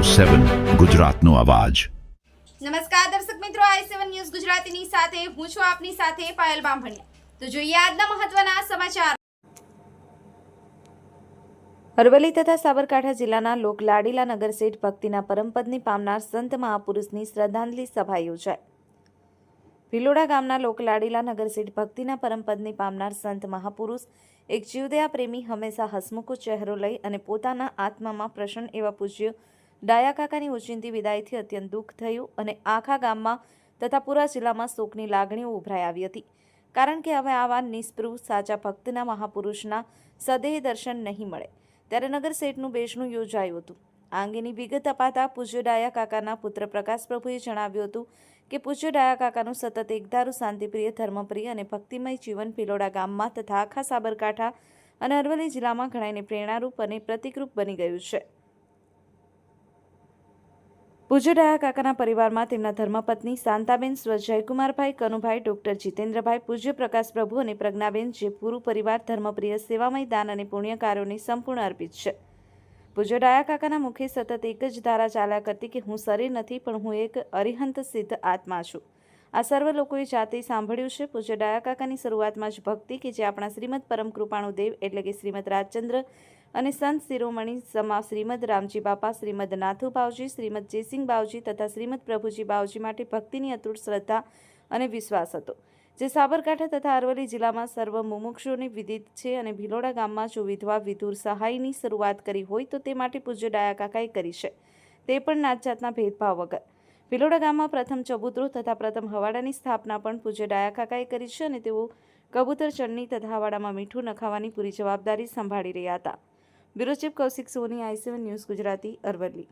7 ગુજરાતનો અવાજ। નમસ્કાર દર્શક મિત્રો, i7 ન્યૂઝ ગુજરાતીની સાથે હું છું આપની સાથે પાયલ બામભણિયા। તો જોઈએ આજના મહત્વના સમાચાર। અરવલ્લી તથા સાબરકાંઠા જિલ્લાના લોકલાડીલા નગરસેઠ ભક્તિના પરમપદની પામનાર સંત મહાપુરુષની શ્રદ્ધાંજલિ સભા યોજાઈ। ભિલોડા ગામના લોકલાડીલા નગરસેઠ ભક્તિના પરમપદની પામનાર સંત મહાપુરુષ એક જીવદયા પ્રેમી, હંમેશા હસમુખો ચહેરો લઈ અને પોતાના આત્મામાં પ્રસન્ન એવા પૂજ્ય ડાયા કાકાની ઓચિંતી વિદાયથી અત્યંત દુઃખ થયું અને આખા ગામમાં તથા પૂરા જિલ્લામાં શોકની લાગણીઓ ઉભરાઈ આવી હતી। કારણ કે હવે આવા નિસ્પૃહ સાચા ભક્તના મહાપુરુષના સદેહ દર્શન નહીં મળે, ત્યારે નગરસેઠનું બેસણું યોજાયું હતું। આ અંગેની વિગત અપાતા પૂજ્ય ડાયા કાકાના પુત્ર પ્રકાશ પ્રભુએ જણાવ્યું હતું કે પૂજ્ય ડાયા કાકાનું સતત એકધારું શાંતિપ્રિય, ધર્મપ્રિય અને ભક્તિમય જીવન ભિલોડા ગામમાં તથા આખા સાબરકાંઠા અને અરવલ્લી જિલ્લામાં ઘણાઈને પ્રેરણારૂપ અને પ્રતિકરૂપ બની ગયું છે। પૂજ્ય ડાયા કાકાના પરિવારમાં તેમના ધર્મપત્ની શાંતાબેન, સ્વ જયકુમારભાઈ, કનુભાઈ, ડોક્ટર જીતેન્દ્રભાઈ, પૂજ્ય પ્રકાશ પ્રભુ અને પ્રજ્ઞાબેન, જે પૂરું પરિવાર ધર્મપ્રિય, સેવામય, દાન અને પુણ્ય કાર્યોને સંપૂર્ણ અર્પિત છે। પૂજ્ય ડાયા કાકાના મુખે સતત એક જ ધારા ચાલ્યા કરતી કે હું શરીર નથી, પણ હું એક અરિહંત સિદ્ધ આત્મા છું। આ સર્વ લોકોએ જાતે સાંભળ્યું છે। પૂજ્ય ડાયા કાકાની શરૂઆતમાં જ ભક્તિ કે જે આપણા શ્રીમદ પરમ કૃપાણુ દેવ એટલે કે શ્રીમદ રાજચંદ્ર અને સંત શિરોમણી સમા શ્રીમદ રામજી બાપા, શ્રીમદ નાથુ બાવજી, શ્રીમદ જયસિંહ બાવજી તથા શ્રીમદ પ્રભુજી બાવજી માટે ભક્તિની અતૂટ શ્રદ્ધા અને વિશ્વાસ હતો, જે સાબરકાંઠા તથા અરવલ્લી જિલ્લામાં સર્વ મુમુક્ષુઓને વિદિત છે। અને ભિલોડા ગામમાં જો વિધવા વિધુર સહાયની શરૂઆત કરી હોય તો તે માટે પૂજ્ય ડાયા કાકાએ કરી છે, તે પણ નાતજાતના ભેદભાવ વગર। ભિલોડા ગામમાં પ્રથમ ચબૂતરો તથા પ્રથમ હવાડાની સ્થાપના પણ પૂજ્ય ડાયા કાકાએ કરી છે અને તેઓ કબૂતર ચણની તથા હવાડામાં મીઠું નખાવાની પૂરી જવાબદારી સંભાળી રહ્યા હતા। બ્યુરો ચીફ કૌશિક સોની, i7 ન્યૂઝ ગુજરાતી, અરવલ્લી।